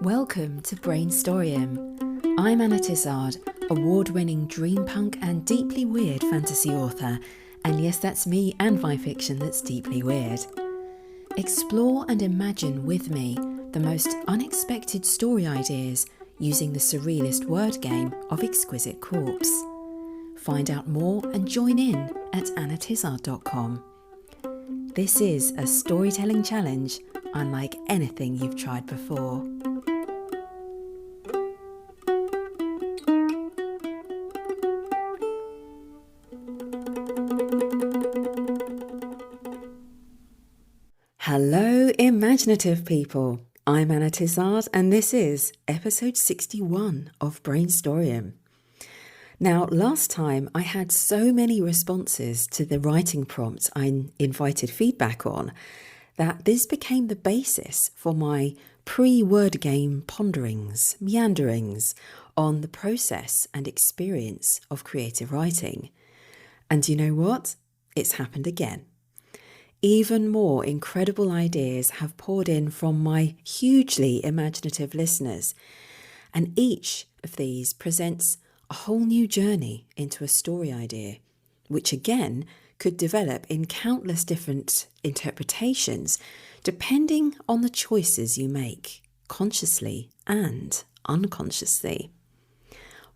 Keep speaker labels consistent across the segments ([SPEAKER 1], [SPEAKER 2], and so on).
[SPEAKER 1] Welcome to Brainstoryum. I'm Anna Tizard, award-winning dreampunk and deeply weird fantasy author. And yes, that's me and my fiction that's deeply weird. Explore and imagine with me the most unexpected story ideas using the surrealist word game of Exquisite Corpse. Find out more and join in at annatizard.com. This is a storytelling challenge unlike anything you've tried before. Hello, imaginative people. I'm Anna Tizard, and this is episode 61 of Brainstoryum. Now, last time I had so many responses to the writing prompt I invited feedback on that this became the basis for my pre-word game ponderings, meanderings on the process and experience of creative writing. And you know what? It's happened again. Even more incredible ideas have poured in from my hugely imaginative listeners, and each of these presents a whole new journey into a story idea, which again could develop in countless different interpretations depending on the choices you make, consciously and unconsciously.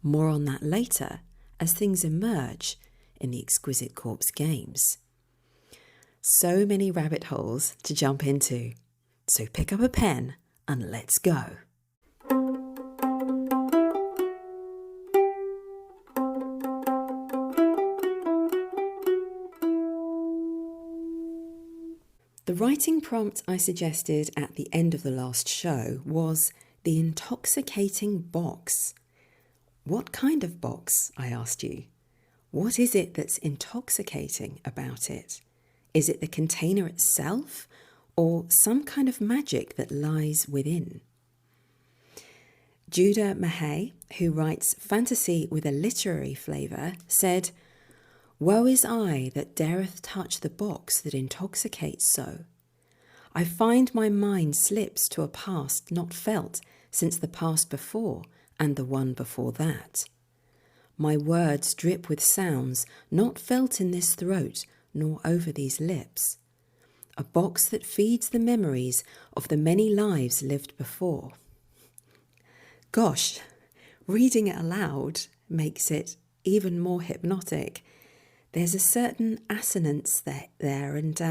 [SPEAKER 1] More on that later as things emerge in the Exquisite Corpse games. So many rabbit holes to jump into. So pick up a pen and let's go. The writing prompt I suggested at the end of the last show was the intoxicating box. What kind of box, I asked you? What is it that's intoxicating about it? Is it the container itself or some kind of magic that lies within? Judah Mahay, who writes fantasy with a literary flavour, said, "Woe is I that dareth touch the box that intoxicates so. I find my mind slips to a past not felt since the past before and the one before that. My words drip with sounds not felt in this throat nor over these lips. A box that feeds the memories of the many lives lived before." Gosh, reading it aloud makes it even more hypnotic. There's a certain assonance there and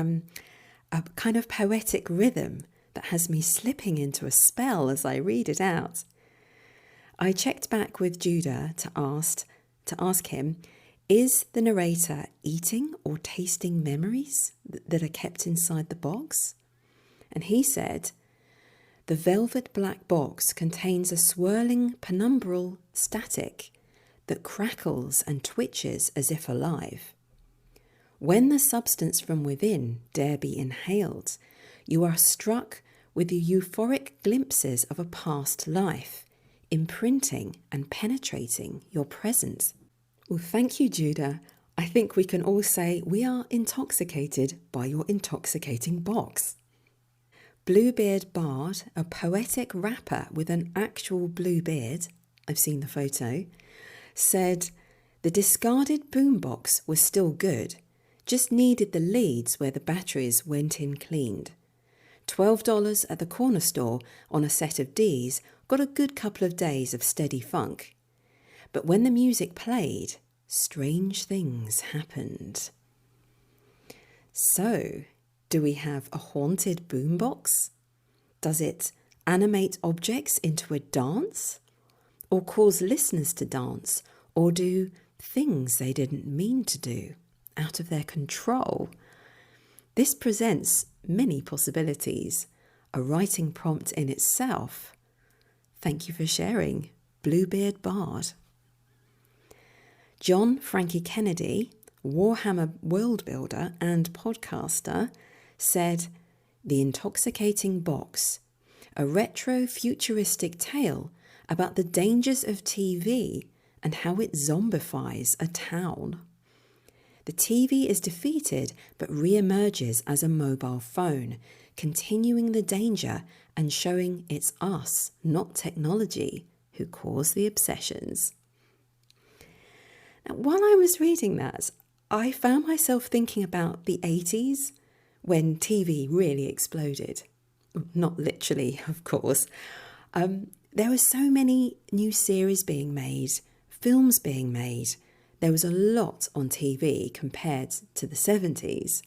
[SPEAKER 1] a kind of poetic rhythm that has me slipping into a spell as I read it out. I checked back with Judah to ask him, is the narrator eating or tasting memories that are kept inside the box? And he said, the velvet black box contains a swirling penumbral static that crackles and twitches as if alive. When the substance from within dare be inhaled, you are struck with the euphoric glimpses of a past life, imprinting and penetrating your present. Well, thank you, Judah. I think we can all say we are intoxicated by your intoxicating box. Bluebeard Bard, a poetic rapper with an actual blue beard, I've seen the photo, said, the discarded boombox was still good, just needed the leads where the batteries went in cleaned. $12 at the corner store on a set of Ds got a good couple of days of steady funk. But when the music played, strange things happened. So, do we have a haunted boombox? Does it animate objects into a dance? Or cause listeners to dance? Or do things they didn't mean to do out of their control? This presents many possibilities, a writing prompt in itself. Thank you for sharing, Bluebeard Bard. John Frankie Kennedy, Warhammer world builder and podcaster, said, the intoxicating box, a retro-futuristic tale about the dangers of TV and how it zombifies a town. The TV is defeated but re-emerges as a mobile phone, continuing the danger and showing it's us, not technology, who cause the obsessions. Now, while I was reading that, I found myself thinking about the 80s when TV really exploded. Not literally, of course. There were so many new series being made, films being made. There was a lot on TV compared to the 70s.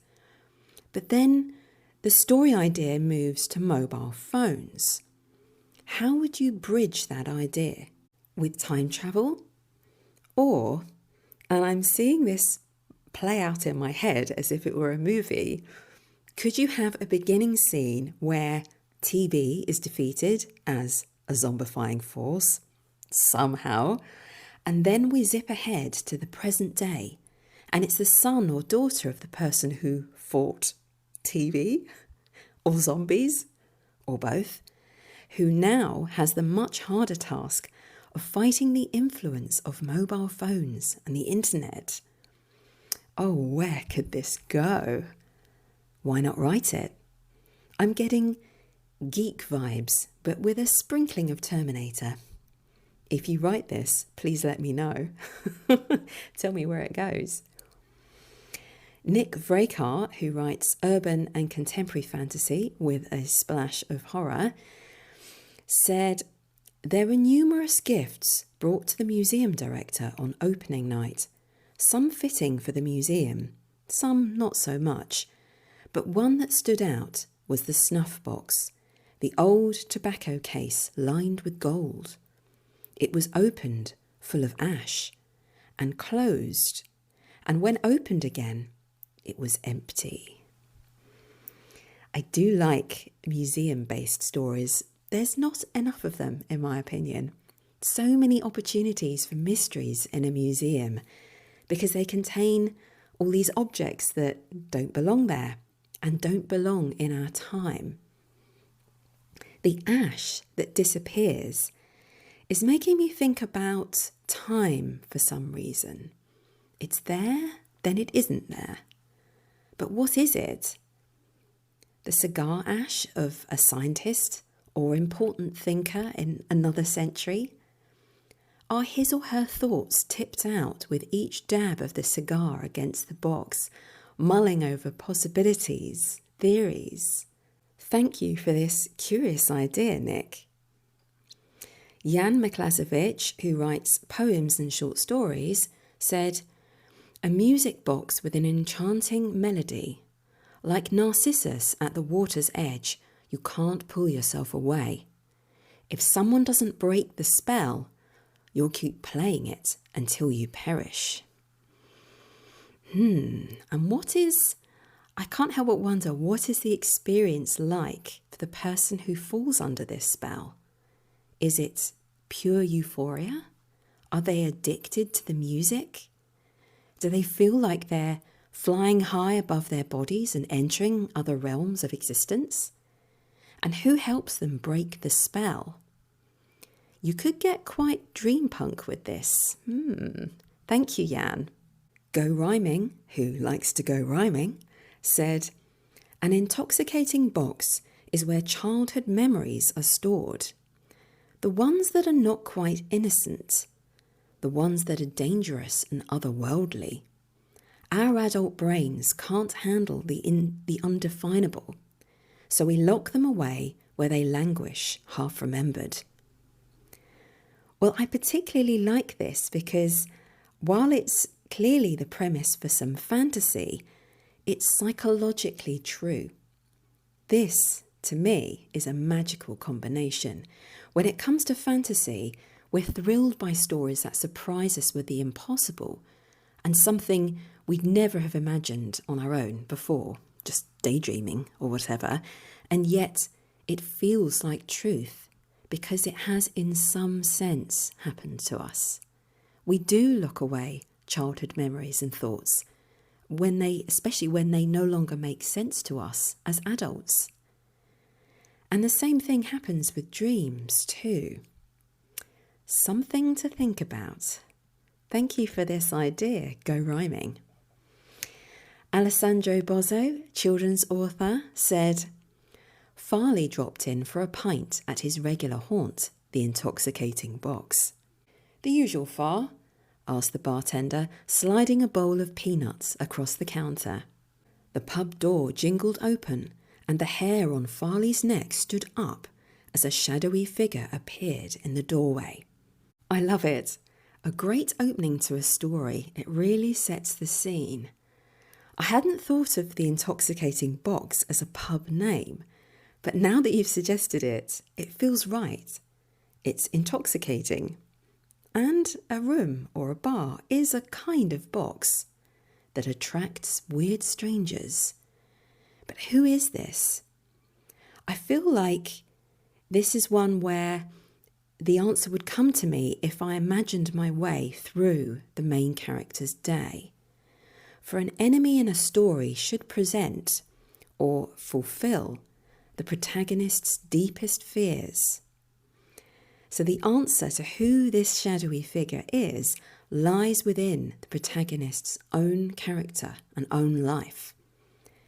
[SPEAKER 1] But then the story idea moves to mobile phones. How would you bridge that idea? With time travel? Or, and I'm seeing this play out in my head as if it were a movie, could you have a beginning scene where TV is defeated as a zombifying force, somehow, and then we zip ahead to the present day, and it's the son or daughter of the person who fought TV, or zombies, or both, who now has the much harder task of fighting the influence of mobile phones and the internet. Oh, where could this go? Why not write it? I'm getting geek vibes, but with a sprinkling of Terminator. If you write this, please let me know. Tell me where it goes. Nick Vrakart, who writes urban and contemporary fantasy with a splash of horror, said, "There were numerous gifts brought to the museum director on opening night, some fitting for the museum, some not so much, but one that stood out was the snuff box, the old tobacco case lined with gold. It was opened, full of ash, and closed, and when opened again, it was empty." I do like museum-based stories. There's not enough of them, in my opinion. So many opportunities for mysteries in a museum because they contain all these objects that don't belong there and don't belong in our time. The ash that disappears is making me think about time for some reason. It's there, then it isn't there. But what is it? The cigar ash of a scientist or important thinker in another century? Are his or her thoughts tipped out with each dab of the cigar against the box, mulling over possibilities, theories? Thank you for this curious idea, Nick. Jan Miklasiewicz, who writes poems and short stories, said, "A music box with an enchanting melody. Like Narcissus at the water's edge, you can't pull yourself away. If someone doesn't break the spell, you'll keep playing it until you perish." And I can't help but wonder, what is the experience like for the person who falls under this spell? Is it pure euphoria? Are they addicted to the music? Do they feel like they're flying high above their bodies and entering other realms of existence? And who helps them break the spell? You could get quite dreampunk with this. Thank you, Jan. Go Rhyming, who likes to go rhyming, said, "An intoxicating box is where childhood memories are stored. The ones that are not quite innocent, the ones that are dangerous and otherworldly. Our adult brains can't handle the undefinable, so we lock them away where they languish, half-remembered." Well, I particularly like this because while it's clearly the premise for some fantasy, it's psychologically true. This, to me, is a magical combination. When it comes to fantasy, we're thrilled by stories that surprise us with the impossible and something we'd never have imagined on our own before, just daydreaming or whatever, and yet it feels like truth because it has in some sense happened to us. We do lock away childhood memories and thoughts, especially when they no longer make sense to us as adults. And the same thing happens with dreams too. Something to think about. Thank you for this idea, Go Rhyming. Alessandro Bozzo, children's author, said, Farley dropped in for a pint at his regular haunt, the intoxicating box. The usual Far? Asked the bartender, sliding a bowl of peanuts across the counter. The pub door jingled open, and the hair on Farley's neck stood up as a shadowy figure appeared in the doorway. I love it. A great opening to a story. It really sets the scene. I hadn't thought of the intoxicating box as a pub name, but now that you've suggested it, it feels right. It's intoxicating. And a room or a bar is a kind of box that attracts weird strangers. But who is this? I feel like this is one where the answer would come to me if I imagined my way through the main character's day. For an enemy in a story should present or fulfill the protagonist's deepest fears. So the answer to who this shadowy figure is lies within the protagonist's own character and own life.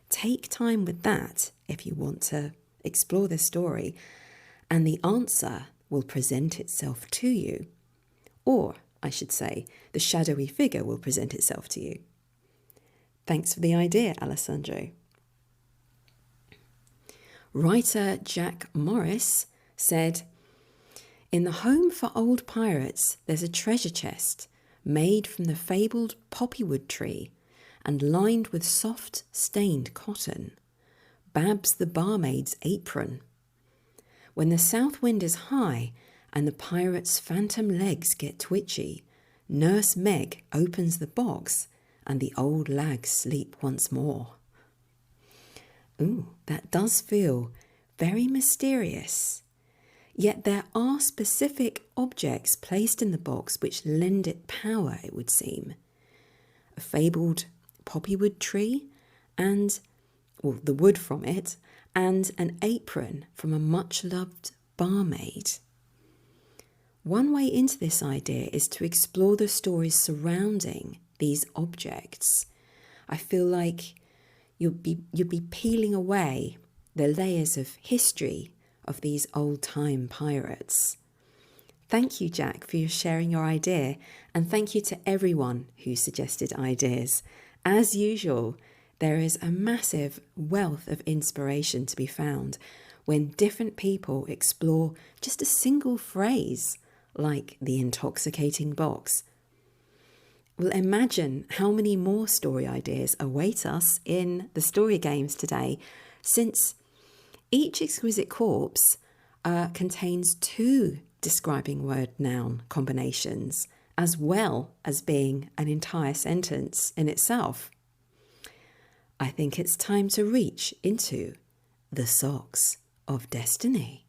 [SPEAKER 1] Take time with that if you want to explore this story, and the answer will present itself to you. Or, I should say, the shadowy figure will present itself to you. Thanks for the idea, Alessandro. Writer Jack Morris said, In the home for old pirates, there's a treasure chest made from the fabled poppywood tree and lined with soft, stained cotton. Babs the barmaid's apron. When the south wind is high and the pirate's phantom legs get twitchy, Nurse Meg opens the box and the old lags sleep once more. Ooh, that does feel very mysterious. Yet there are specific objects placed in the box which lend it power, it would seem. A fabled poppywood tree and, or the wood from it, and an apron from a much-loved barmaid. One way into this idea is to explore the stories surrounding these objects. I feel like you'd be peeling away the layers of history of these old-time pirates. Thank you, Jack, for sharing your idea, and thank you to everyone who suggested ideas. As usual, there is a massive wealth of inspiration to be found when different people explore just a single phrase, like the intoxicating box. Well, imagine how many more story ideas await us in the story games today, since each Exquisite Corpse contains 2 describing word-noun combinations, as well as being an entire sentence in itself. I think it's time to reach into the socks of destiny.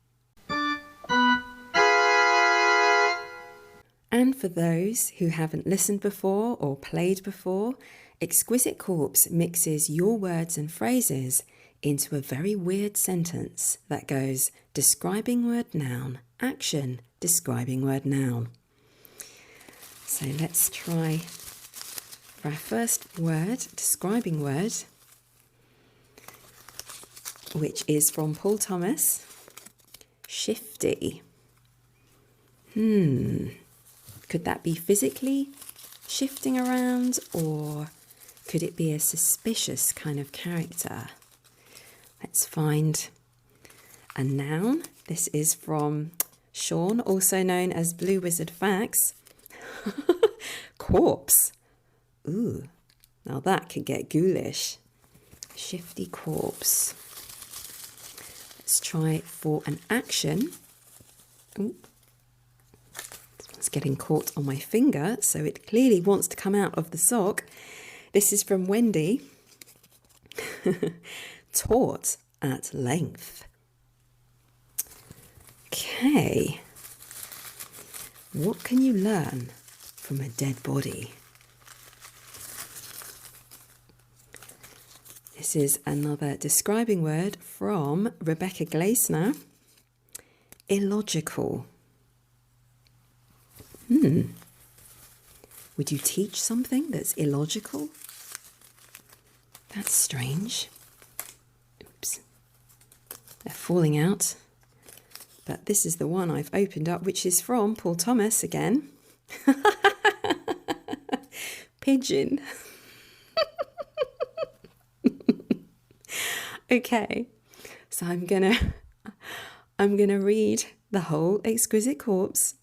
[SPEAKER 1] And for those who haven't listened before or played before, Exquisite Corpse mixes your words and phrases into a very weird sentence that goes describing word noun, action, describing word noun. So let's try for our first word, describing word, which is from Paul Thomas, shifty. Could that be physically shifting around, or could it be a suspicious kind of character? Let's find a noun. This is from Sean, also known as Blue Wizard Facts. Corpse. Ooh, now that could get ghoulish. Shifty corpse. Let's try for an action. Ooh. It's getting caught on my finger, so it clearly wants to come out of the sock. This is from Wendy. Taught at length. Okay. What can you learn from a dead body? This is another describing word from Rebecca Gleisner. Illogical. Would you teach something that's illogical? That's strange. Oops. They're falling out. But this is the one I've opened up, which is from Paul Thomas again. Pigeon. Okay, so I'm gonna read the whole Exquisite Corpse,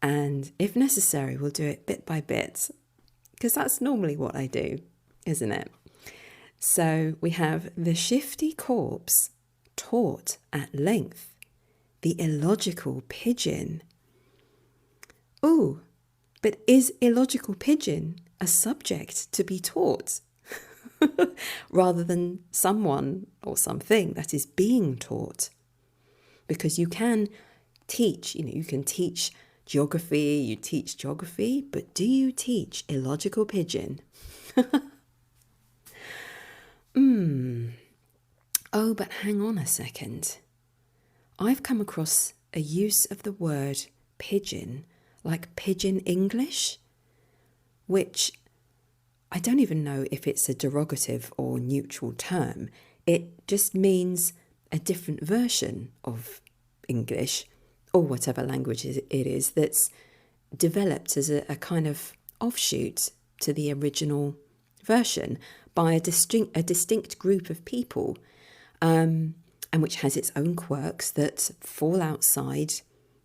[SPEAKER 1] and if necessary, we'll do it bit by bit, because that's normally what I do, isn't it? So we have the shifty corpse taught at length, the illogical pigeon. Oh, but is illogical pigeon a subject to be taught? Rather than someone or something that is being taught? Because you can teach, you can teach geography, you teach geography, but do you teach illogical pigeon? Oh, but hang on a second. I've come across a use of the word pigeon, like pidgin English, which I don't even know if it's a derogative or neutral term. It just means a different version of English, or whatever language it is, that's developed as a kind of offshoot to the original version by a distinct group of people, and which has its own quirks that fall outside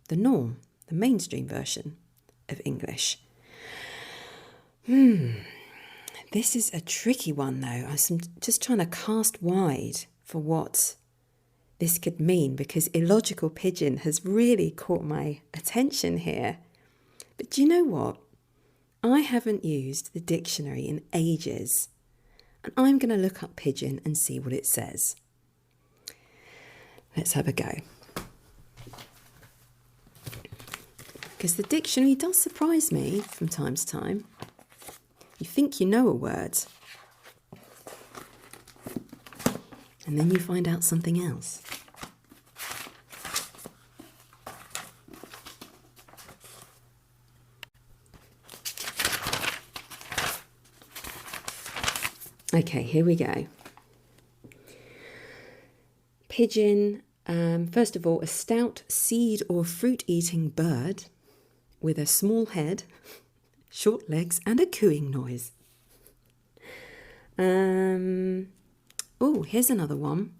[SPEAKER 1] the norm, the mainstream version of English. This is a tricky one, though. I'm just trying to cast wide for what this could mean, because illogical pigeon has really caught my attention here. But do you know what? I haven't used the dictionary in ages, and I'm going to look up pigeon and see what it says. Let's have a go. Because the dictionary does surprise me from time to time. You think you know a word, and then you find out something else. Okay, here we go. Pigeon, first of all, a stout seed or fruit-eating bird with a small head, short legs, and a cooing noise. Oh, here's another one.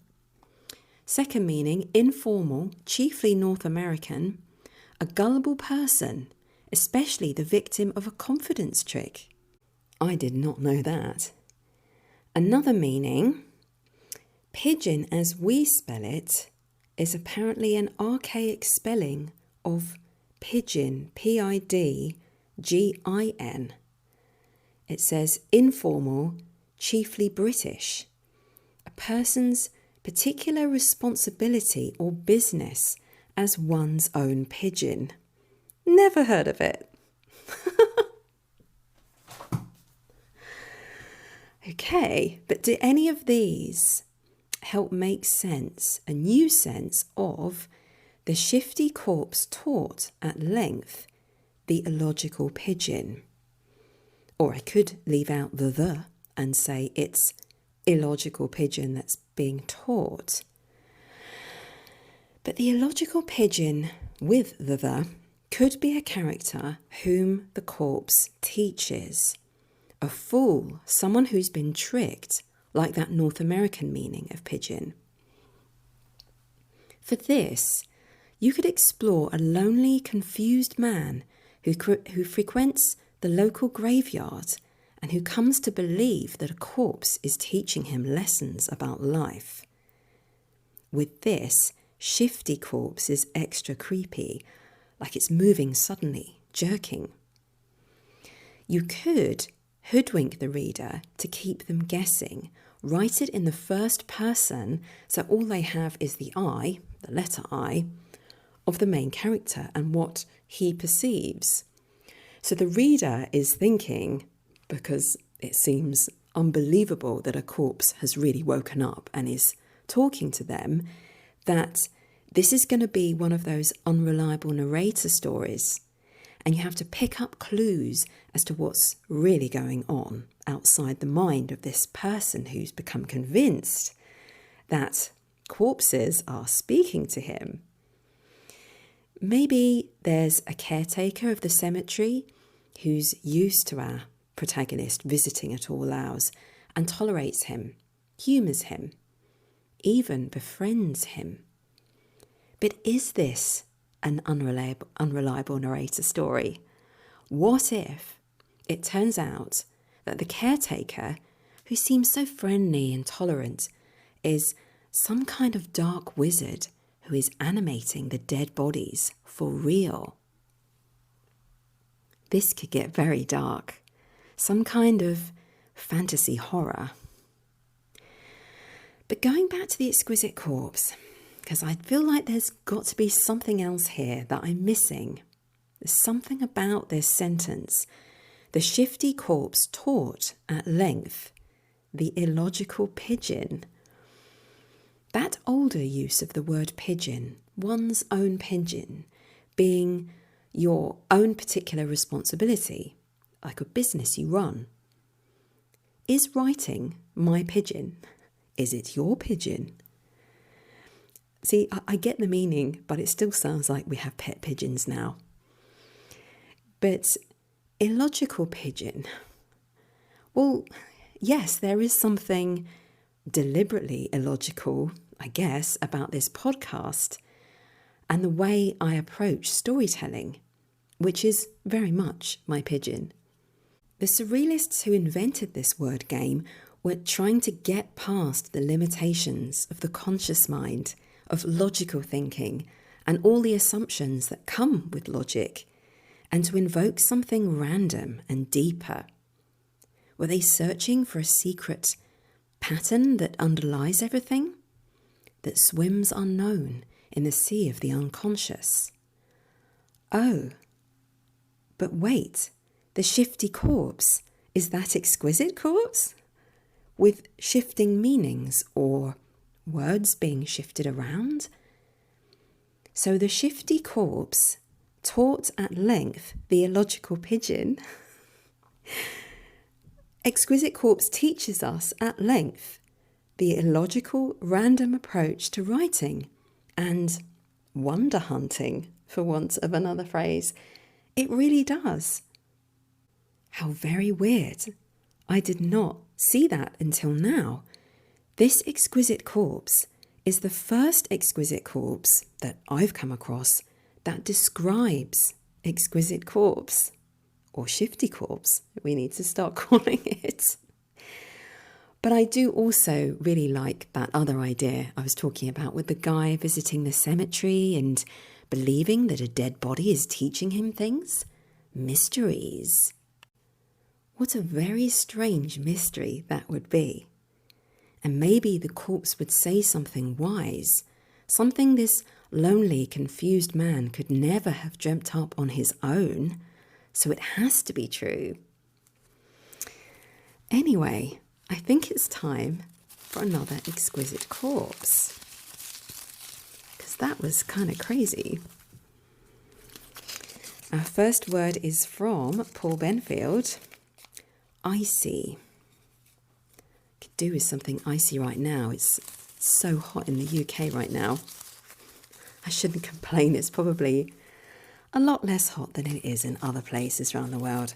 [SPEAKER 1] Second meaning, informal, chiefly North American, a gullible person, especially the victim of a confidence trick. I did not know that. Another meaning, pigeon as we spell it, is apparently an archaic spelling of pigeon, P-I-D-G-I-N. It says informal, chiefly British, a person's particular responsibility or business as one's own pigeon. Never heard of it. Okay, but do any of these help make sense, a new sense of the shifty corpse taught at length, the illogical pigeon? Or I could leave out the and say it's illogical pigeon that's being taught. But the illogical pigeon with the could be a character whom the corpse teaches. A fool, someone who's been tricked, like that North American meaning of pigeon. For this, you could explore a lonely, confused man who frequents the local graveyard and who comes to believe that a corpse is teaching him lessons about life. With this, shifty corpse is extra creepy, like it's moving suddenly, jerking. You could hoodwink the reader to keep them guessing, write it in the first person so all they have is the I, the letter I, of the main character and what he perceives. So the reader is thinking, because it seems unbelievable that a corpse has really woken up and is talking to them, that this is going to be one of those unreliable narrator stories. and you have to pick up clues as to what's really going on outside the mind of this person who's become convinced that corpses are speaking to him. Maybe there's a caretaker of the cemetery who's used to our protagonist visiting at all hours and tolerates him, humours him, even befriends him. But is this an unreliable narrator story? What if it turns out that the caretaker, who seems so friendly and tolerant, is some kind of dark wizard who is animating the dead bodies for real? This could get very dark. Some kind of fantasy horror. But going back to the Exquisite Corpse, because I feel like there's got to be something else here that I'm missing. There's something about this sentence. The shifty corpse taught at length the illogical pigeon. That older use of the word pigeon, one's own pigeon, being your own particular responsibility, like a business you run. Is writing my pigeon? Is it your pigeon? See, I get the meaning, but it still sounds like we have pet pigeons now. But illogical pigeon, well, yes, there is something deliberately illogical, I guess, about this podcast and the way I approach storytelling, which is very much my pigeon. The surrealists who invented this word game were trying to get past the limitations of the conscious mind, of logical thinking, and all the assumptions that come with logic, and to invoke something random and deeper. Were they searching for a secret pattern that underlies everything, that swims unknown in the sea of the unconscious? Oh, but wait, the shifty corpse, is that Exquisite Corpse? With shifting meanings or words being shifted around? So the shifty corpse taught at length the illogical pigeon. Exquisite Corpse teaches us at length the illogical, random approach to writing and wonder hunting, for want of another phrase. It really does. How very weird. I did not see that until now. This Exquisite Corpse is the first Exquisite Corpse that I've come across that describes Exquisite Corpse, or Shifty Corpse, we need to start calling it. But I do also really like that other idea I was talking about with the guy visiting the cemetery and believing that a dead body is teaching him things. Mysteries. What a very strange mystery that would be. And maybe the corpse would say something wise, something this lonely, confused man could never have dreamt up on his own, so it has to be true. Anyway, I think it's time for another Exquisite Corpse, because that was kind of crazy. Our first word is from Paul Benfield. Icy. Could do with something icy right now. It's so hot in the UK right now. I shouldn't complain. It's probably a lot less hot than it is in other places around the world.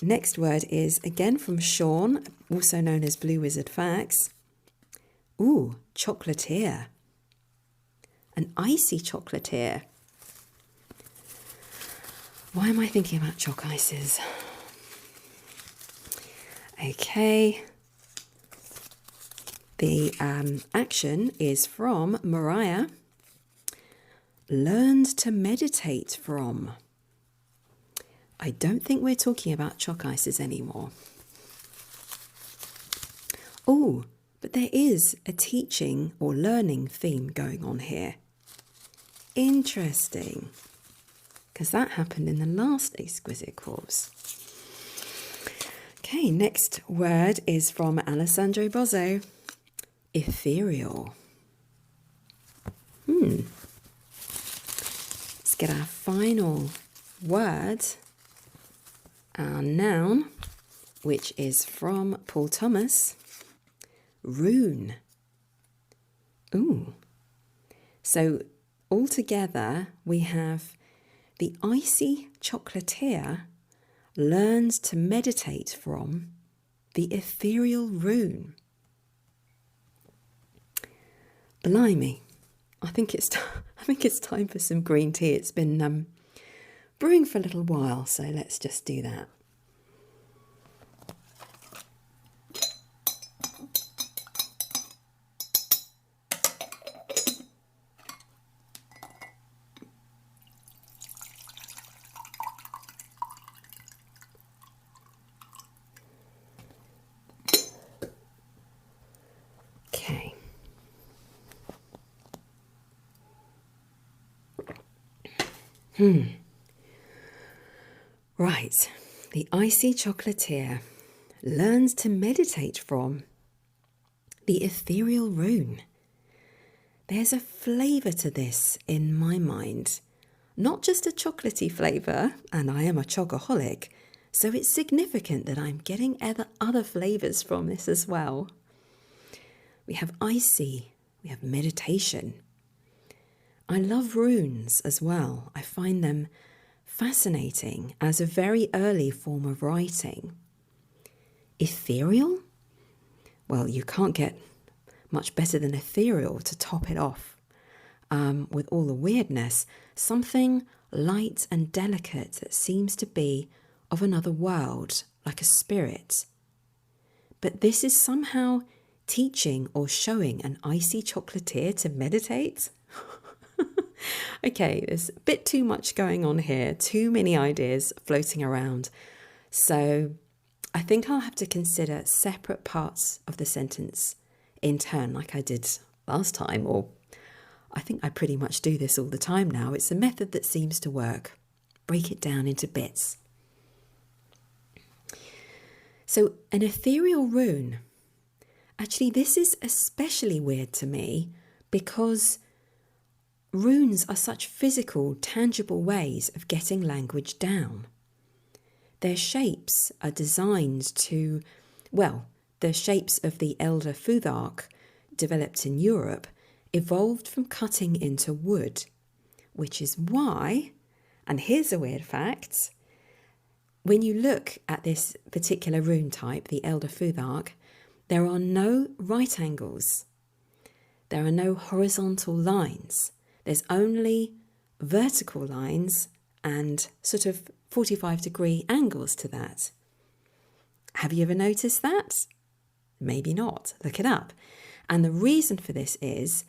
[SPEAKER 1] Next word is again from Sean, also known as Blue Wizard Facts. Ooh, chocolatier. An icy chocolatier. Why am I thinking about chalk ices? Okay. The action is from Mariah. Learned to meditate from. I don't think we're talking about chalk ices anymore. Oh, but there is a teaching or learning theme going on here. Interesting. Because that happened in the last Exquisite Corpse. Okay, next word is from Alessandro Bozzo. Ethereal. Let's get our final word, our noun, which is from Paul Thomas, rune. Ooh. So altogether we have the icy chocolatier learns to meditate from the ethereal rune. Blimey, I think it's time for some green tea. It's been brewing for a little while, so let's just do that. Okay. Right, the icy chocolatier learns to meditate from the ethereal rune. There's a flavour to this in my mind, not just a chocolatey flavour, and I am a chocoholic, so it's significant that I'm getting other flavours from this as well. We have icy, we have meditation. I love runes as well. I find them fascinating as a very early form of writing. Ethereal? Well, you can't get much better than ethereal to top it off. With all the weirdness, something light and delicate that seems to be of another world, like a spirit. But this is somehow teaching or showing an icy chocolatier to meditate? Okay, there's a bit too much going on here, too many ideas floating around. So I think I'll have to consider separate parts of the sentence in turn, like I did last time, or I think I pretty much do this all the time now. It's a method that seems to work. Break it down into bits. So an ethereal rune. Actually, this is especially weird to me because runes are such physical, tangible ways of getting language down. Their shapes are designed to, well, the shapes of the elder Futhark, developed in Europe, evolved from cutting into wood, which is why, and here's a weird fact, when you look at this particular rune type, the elder Futhark, there are no right angles. There are no horizontal lines. There's only vertical lines and sort of 45-degree angles to that. Have you ever noticed that? Maybe not. Look it up. And the reason for this is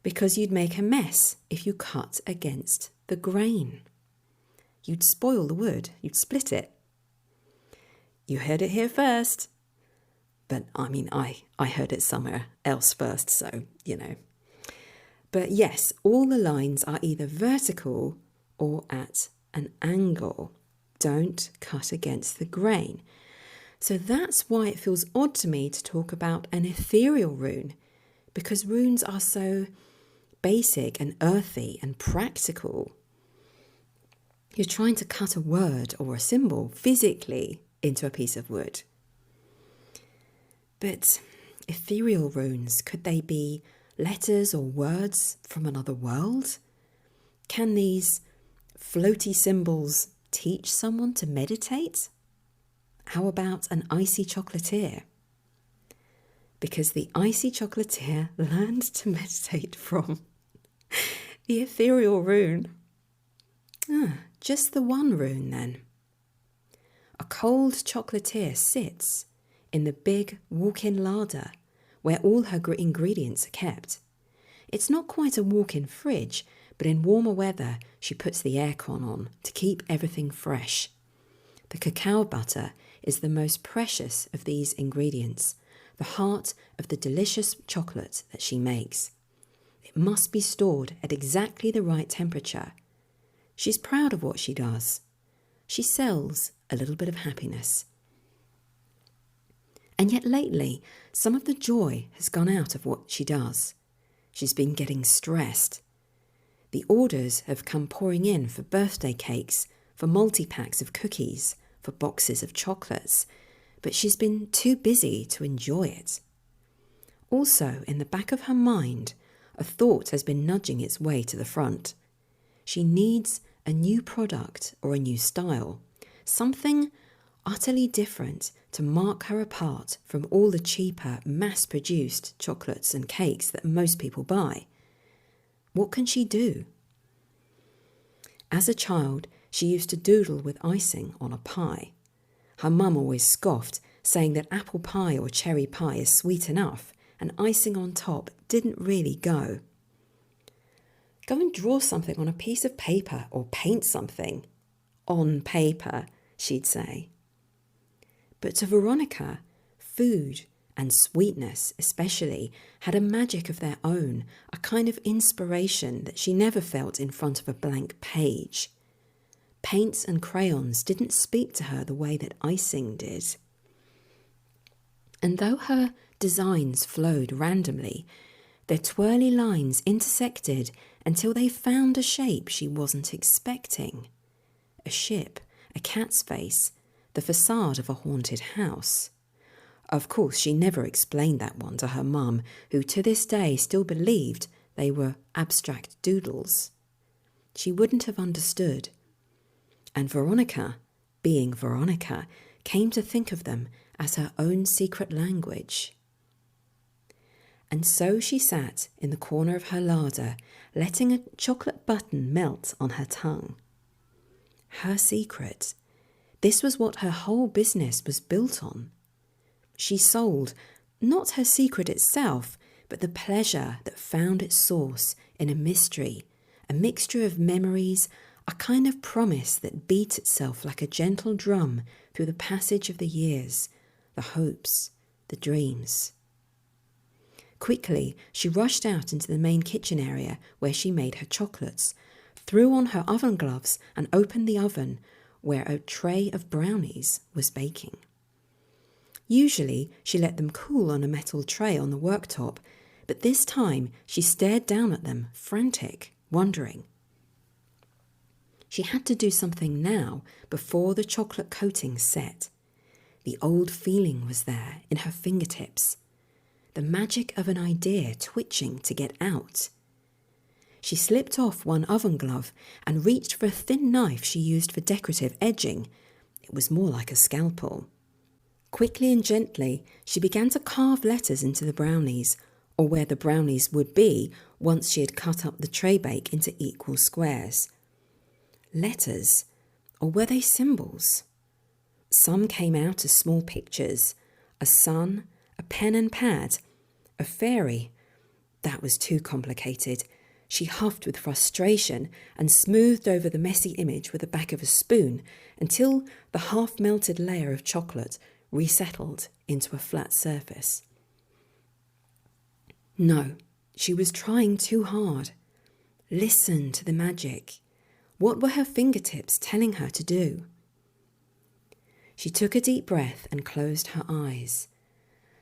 [SPEAKER 1] because you'd make a mess if you cut against the grain. You'd spoil the wood. You'd split it. You heard it here first. But I mean, I heard it somewhere else first, so, you know. But yes, all the lines are either vertical or at an angle. Don't cut against the grain. So that's why it feels odd to me to talk about an ethereal rune, because runes are so basic and earthy and practical. You're trying to cut a word or a symbol physically into a piece of wood. But ethereal runes, could they be letters or words from another world? Can these floaty symbols teach someone to meditate? How about an icy chocolatier? Because the icy chocolatier learned to meditate from the ethereal rune. Just the one rune then. A cold chocolatier sits in the big walk-in larder where all her ingredients are kept. It's not quite a walk-in fridge, but in warmer weather she puts the aircon on to keep everything fresh. The cacao butter is the most precious of these ingredients, the heart of the delicious chocolate that she makes. It must be stored at exactly the right temperature. She's proud of what she does. She sells a little bit of happiness. And yet lately, some of the joy has gone out of what she does. She's been getting stressed. The orders have come pouring in for birthday cakes, for multi-packs of cookies, for boxes of chocolates, but she's been too busy to enjoy it. Also, in the back of her mind, a thought has been nudging its way to the front. She needs a new product or a new style, something utterly different to mark her apart from all the cheaper, mass-produced chocolates and cakes that most people buy. What can she do? As a child, she used to doodle with icing on a pie. Her mum always scoffed, saying that apple pie or cherry pie is sweet enough, and icing on top didn't really go. Go and draw something on a piece of paper or paint something. On paper, she'd say. But to Veronica, food, and sweetness especially, had a magic of their own, a kind of inspiration that she never felt in front of a blank page. Paints and crayons didn't speak to her the way that icing did. And though her designs flowed randomly, their twirly lines intersected until they found a shape she wasn't expecting. A ship, a cat's face, the facade of a haunted house. Of course, she never explained that one to her mum, who to this day still believed they were abstract doodles. She wouldn't have understood. And Veronica, being Veronica, came to think of them as her own secret language. And so she sat in the corner of her larder, letting a chocolate button melt on her tongue. Her secret. This was what her whole business was built on. She sold not her secret itself, but the pleasure that found its source in a mystery, a mixture of memories, a kind of promise that beat itself like a gentle drum through the passage of the years, the hopes, the dreams. Quickly, she rushed out into the main kitchen area where she made her chocolates, threw on her oven gloves and opened the oven where a tray of brownies was baking. Usually, she let them cool on a metal tray on the worktop, but this time she stared down at them, frantic, wondering. She had to do something now before the chocolate coating set. The old feeling was there in her fingertips, the magic of an idea twitching to get out. She slipped off one oven glove and reached for a thin knife she used for decorative edging. It was more like a scalpel. Quickly and gently, she began to carve letters into the brownies, or where the brownies would be once she had cut up the tray bake into equal squares. Letters, or were they symbols? Some came out as small pictures, a sun, a pen and pad, a fairy. That was too complicated. She huffed with frustration and smoothed over the messy image with the back of a spoon until the half-melted layer of chocolate resettled into a flat surface. No, she was trying too hard. Listen to the magic. What were her fingertips telling her to do? She took a deep breath and closed her eyes.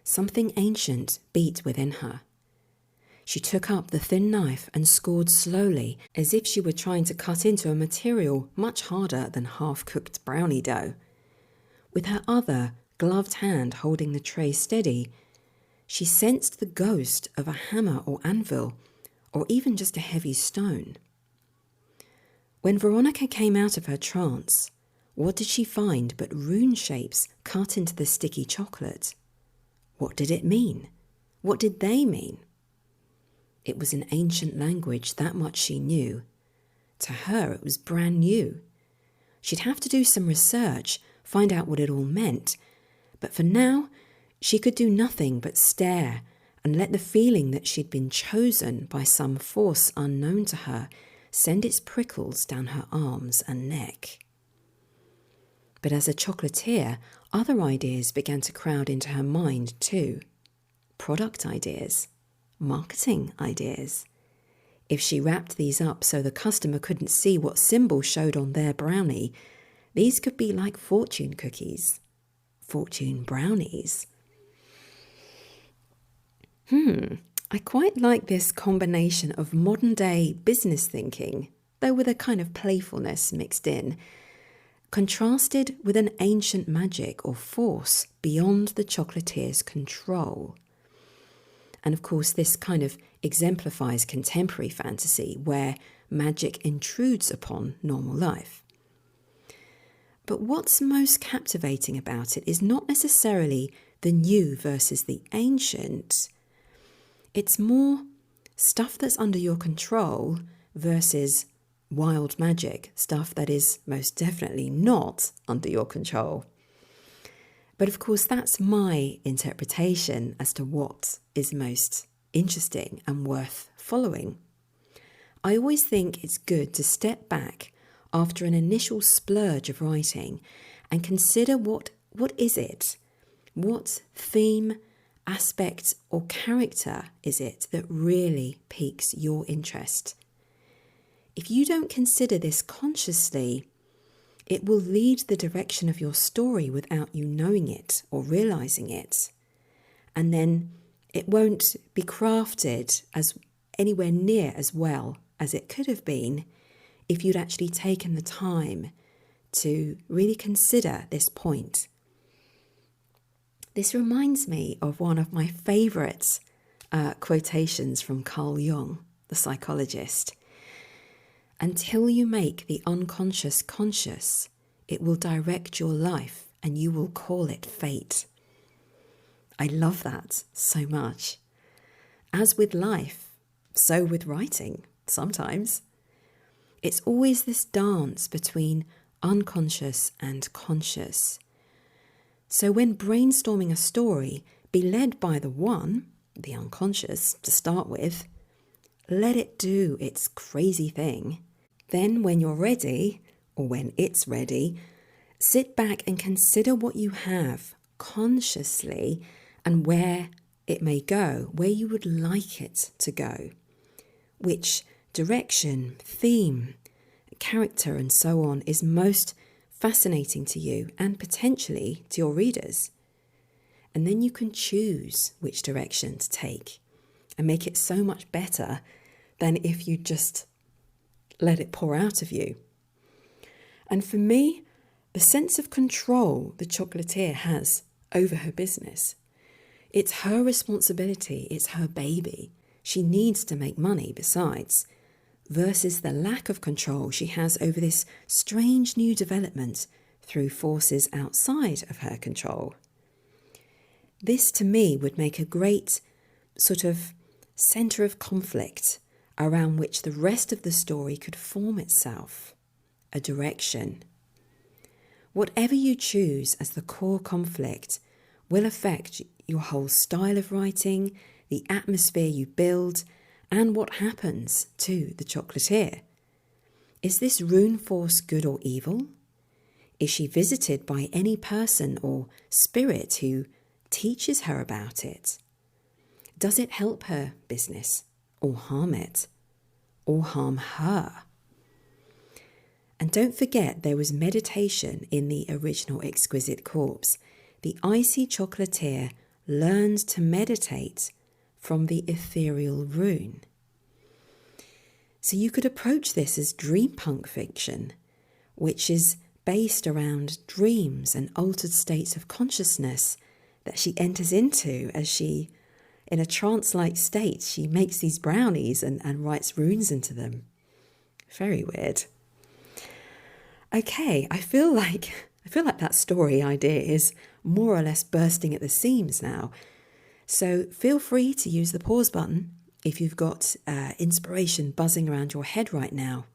[SPEAKER 1] Something ancient beat within her. She took up the thin knife and scored slowly, as if she were trying to cut into a material much harder than half-cooked brownie dough. With her other, gloved hand holding the tray steady, she sensed the ghost of a hammer or anvil, or even just a heavy stone. When Veronica came out of her trance, what did she find but rune shapes cut into the sticky chocolate? What did it mean? What did they mean? It was an ancient language, that much she knew. To her, it was brand new. She'd have to do some research, find out what it all meant. But for now, she could do nothing but stare and let the feeling that she'd been chosen by some force unknown to her send its prickles down her arms and neck. But as a chocolatier, other ideas began to crowd into her mind too. Product ideas, marketing ideas. If she wrapped these up so the customer couldn't see what symbol showed on their brownie, these could be like fortune cookies, fortune brownies. I quite like this combination of modern-day business thinking, though with a kind of playfulness mixed in. contrasted with an ancient magic or force beyond the chocolatier's control. And of course, this kind of exemplifies contemporary fantasy where magic intrudes upon normal life. But what's most captivating about it is not necessarily the new versus the ancient. It's more stuff that's under your control versus wild magic, stuff that is most definitely not under your control. But of course, that's my interpretation as to what is most interesting and worth following. I always think it's good to step back after an initial splurge of writing and consider what is it? What theme, aspect or character is it that really piques your interest? If you don't consider this consciously, it will lead the direction of your story without you knowing it or realising it. And then it won't be crafted as anywhere near as well as it could have been if you'd actually taken the time to really consider this point. This reminds me of one of my favourite quotations from Carl Jung, the psychologist. Until you make the unconscious conscious, it will direct your life and you will call it fate. I love that so much. As with life, so with writing, sometimes. It's always this dance between unconscious and conscious. So when brainstorming a story, be led by the one, the unconscious, to start with. Let it do its crazy thing. Then when you're ready, or when it's ready, sit back and consider what you have consciously and where it may go, where you would like it to go, which direction, theme, character and so on is most fascinating to you and potentially to your readers. And then you can choose which direction to take and make it so much better than if you just let it pour out of you. And for me, the sense of control the chocolatier has over her business, it's her responsibility, it's her baby. She needs to make money besides, versus the lack of control she has over this strange new development through forces outside of her control. This to me would make a great sort of centre of conflict around which the rest of the story could form itself, a direction. Whatever you choose as the core conflict will affect your whole style of writing, the atmosphere you build, and what happens to the chocolatier. Is this rune force good or evil? Is she visited by any person or spirit who teaches her about it? Does it help her business or harm it or harm her? And don't forget there was meditation in the original Exquisite Corpse. The icy chocolatier learned to meditate from the ethereal rune. So you could approach this as dreampunk fiction, which is based around dreams and altered states of consciousness that she enters into as she, in a trance-like state, she makes these brownies and writes runes into them. Very weird. Okay, I feel like that story idea is more or less bursting at the seams now. So feel free to use the pause button if you've got inspiration buzzing around your head right now.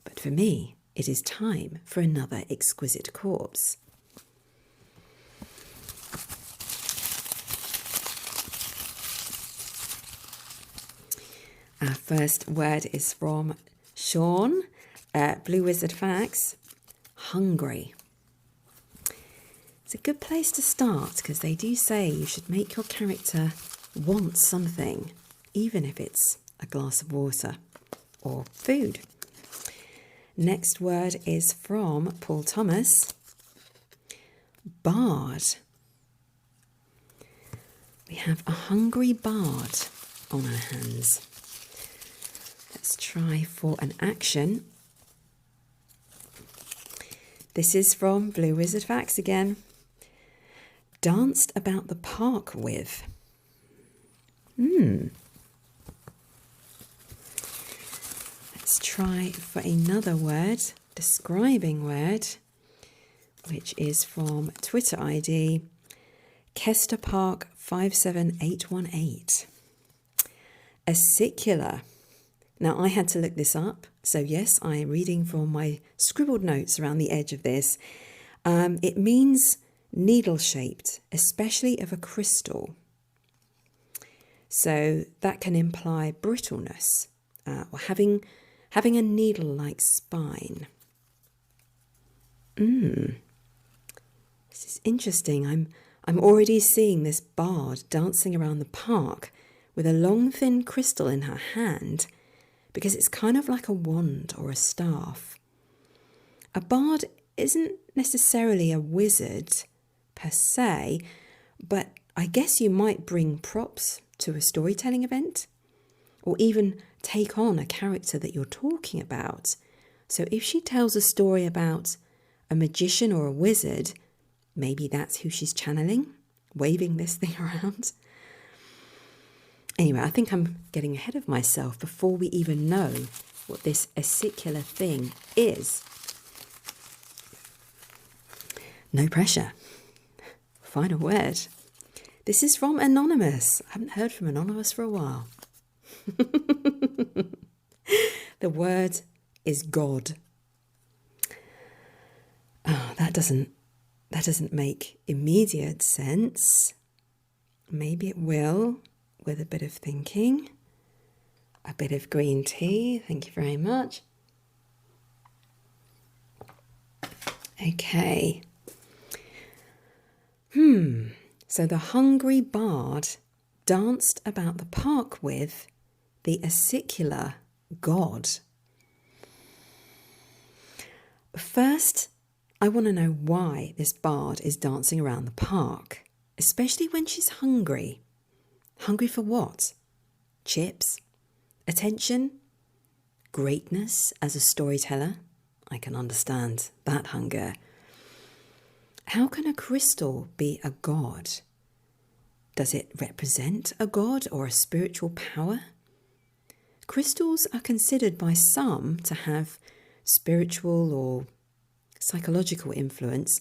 [SPEAKER 1] But for me, it is time for another Exquisite Corpse. Our first word is from Sean, Blue Wizard Facts, hungry. It's a good place to start because they do say you should make your character want something, even if it's a glass of water or food. Next word is from Paul Thomas, bard. We have a hungry bard on our hands. Let's try for an action. This is from Blue Wizard Facts again. Danced about the park with. Let's try for another word, describing word, which is from Twitter ID Kester Park 57818. Acicular. Now, I had to look this up. So, yes, I am reading from my scribbled notes around the edge of this. It means needle-shaped, especially of a crystal. So that can imply brittleness or having a needle-like spine. This is interesting. I'm already seeing this bard dancing around the park with a long, thin crystal in her hand, because it's kind of like a wand or a staff. A bard isn't necessarily a wizard per se, but I guess you might bring props to a storytelling event, or even take on a character that you're talking about. So if she tells a story about a magician or a wizard, maybe that's who she's channeling, waving this thing around. Anyway, I think I'm getting ahead of myself before we even know what this acicular thing is. No pressure. Final word. This is from Anonymous. I haven't heard from Anonymous for a while. The word is God. Oh, that doesn't make immediate sense. Maybe it will, with a bit of thinking. A bit of green tea. Thank you very much. Okay. So the hungry bard danced about the park with the acicular god. First, I want to know why this bard is dancing around the park, especially when she's hungry. Hungry for what? Chips? Attention? Greatness as a storyteller? I can understand that hunger. How can a crystal be a god? Does it represent a god or a spiritual power? Crystals are considered by some to have spiritual or psychological influence,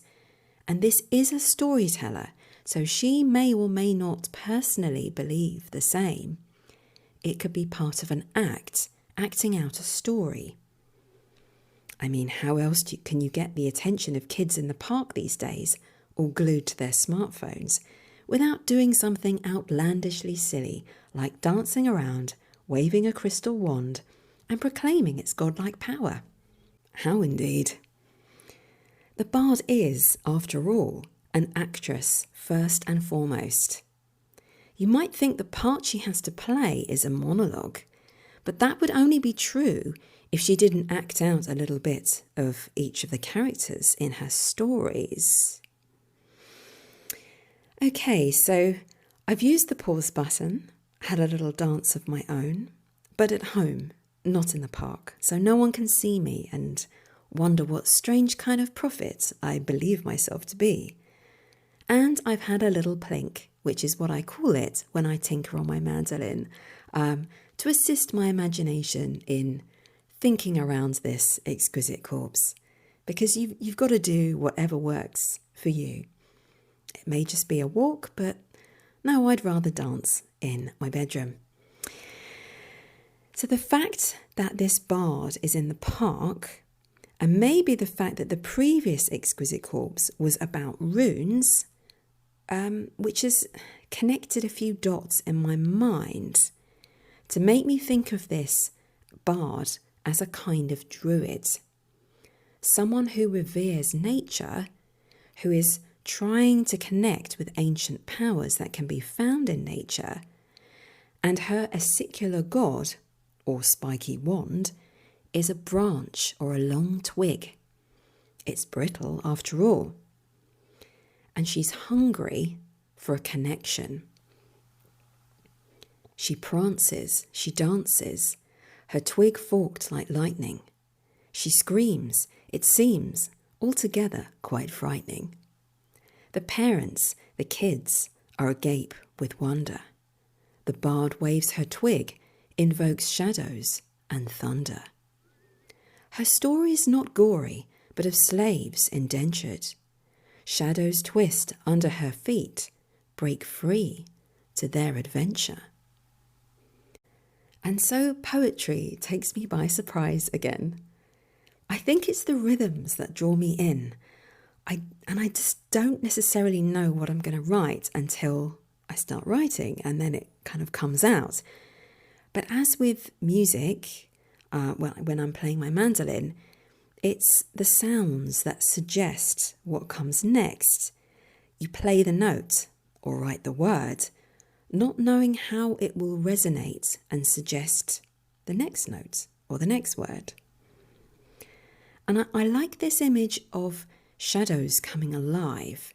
[SPEAKER 1] and this is a storyteller, so she may or may not personally believe the same. It could be part of an act, acting out a story. I mean, how else can you get the attention of kids in the park these days, all glued to their smartphones, without doing something outlandishly silly, like dancing around, waving a crystal wand, and proclaiming its godlike power? How indeed? The bard is, after all, an actress first and foremost. You might think the part she has to play is a monologue, but that would only be true if she didn't act out a little bit of each of the characters in her stories. Okay, so I've used the pause button, had a little dance of my own, but at home, not in the park, so no one can see me and wonder what strange kind of prophet I believe myself to be. And I've had a little plink, which is what I call it when I tinker on my mandolin, to assist my imagination in thinking around this exquisite corpse, because you've got to do whatever works for you. It may just be a walk, but no, I'd rather dance in my bedroom. So the fact that this bard is in the park, and maybe the fact that the previous Exquisite Corpse was about runes, which has connected a few dots in my mind to make me think of this bard as a kind of druid, someone who reveres nature, who is trying to connect with ancient powers that can be found in nature, and her acicular god, or spiky wand, is a branch or a long twig. It's brittle after all. And she's hungry for a connection. She prances, she dances, her twig forked like lightning. She screams, it seems, altogether quite frightening. The parents, the kids, are agape with wonder. The bard waves her twig, invokes shadows and thunder. Her story is not gory, but of slaves indentured. Shadows twist under her feet, break free to their adventure. And so poetry takes me by surprise again. I think it's the rhythms that draw me in. I just don't necessarily know what I'm going to write until I start writing, and then it kind of comes out. But as with music, when I'm playing my mandolin, it's the sounds that suggest what comes next. You play the note or write the word, not knowing how it will resonate and suggest the next note or the next word. And I like this image of shadows coming alive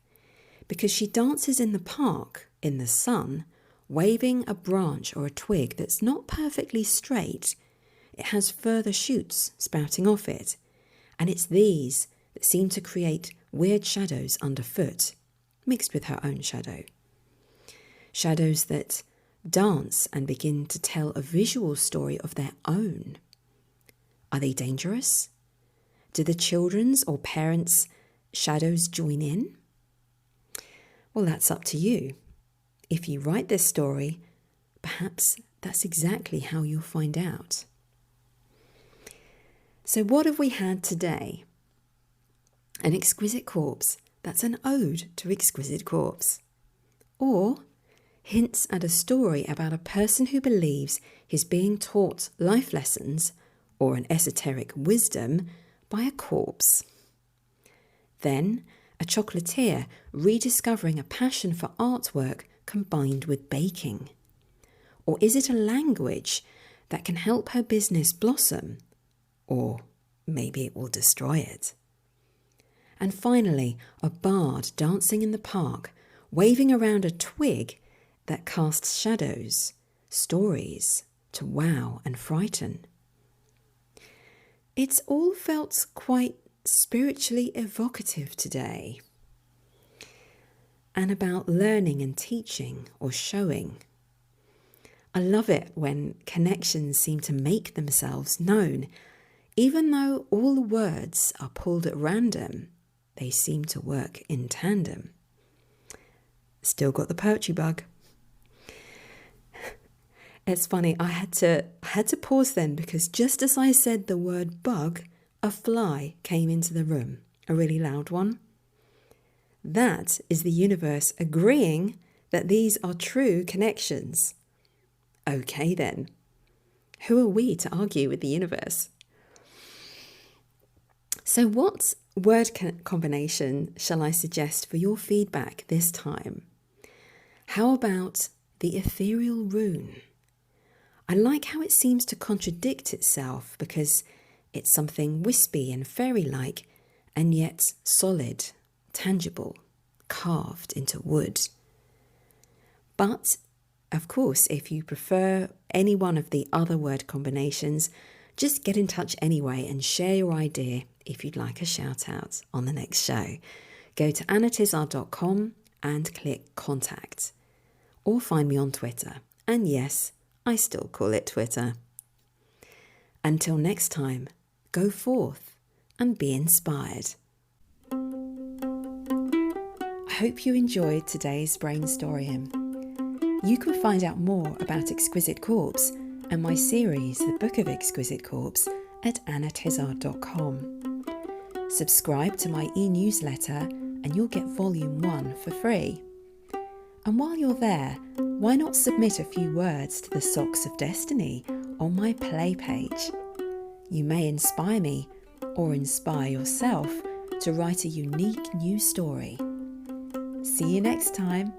[SPEAKER 1] because she dances in the park in the sun, waving a branch or a twig that's not perfectly straight. It has further shoots sprouting off it, and it's these that seem to create weird shadows underfoot, mixed with her own shadow. Shadows that dance and begin to tell a visual story of their own. Are they dangerous? Do the children's or parents' shadows join in? Well, that's up to you. If you write this story, perhaps that's exactly how you'll find out. So what have we had today? An exquisite corpse that's an ode to exquisite corpse. Or hints at a story about a person who believes he's being taught life lessons or an esoteric wisdom by a corpse. Then a chocolatier rediscovering a passion for artwork combined with baking. Or is it a language that can help her business blossom? Or maybe it will destroy it. And finally, a bard dancing in the park, waving around a twig that casts shadows, stories to wow and frighten. It's all felt quite spiritually evocative today, and about learning and teaching or showing. I love it when connections seem to make themselves known. Even though all the words are pulled at random, they seem to work in tandem. Still got the poetry bug. It's funny, I had to pause then because just as I said the word bug, a fly came into the room, a really loud one. That is the universe agreeing that these are true connections. Okay then, who are we to argue with the universe? So what word combination shall I suggest for your feedback this time? How about the ethereal rune? I like how it seems to contradict itself because it's something wispy and fairy-like and yet solid, tangible, carved into wood. But, of course, if you prefer any one of the other word combinations, just get in touch anyway and share your idea if you'd like a shout out on the next show. Go to annatizard.com and click contact. Or find me on Twitter. And yes, I still call it Twitter. Until next time, go forth and be inspired. I hope you enjoyed today's Brainstoryum. You can find out more about Exquisite Corpse and my series, The Book of Exquisite Corpse, at annatizard.com. Subscribe to my e-newsletter and you'll get Volume 1 for free. And while you're there, why not submit a few words to the Socks of Destiny on my play page? You may inspire me or inspire yourself to write a unique new story. See you next time.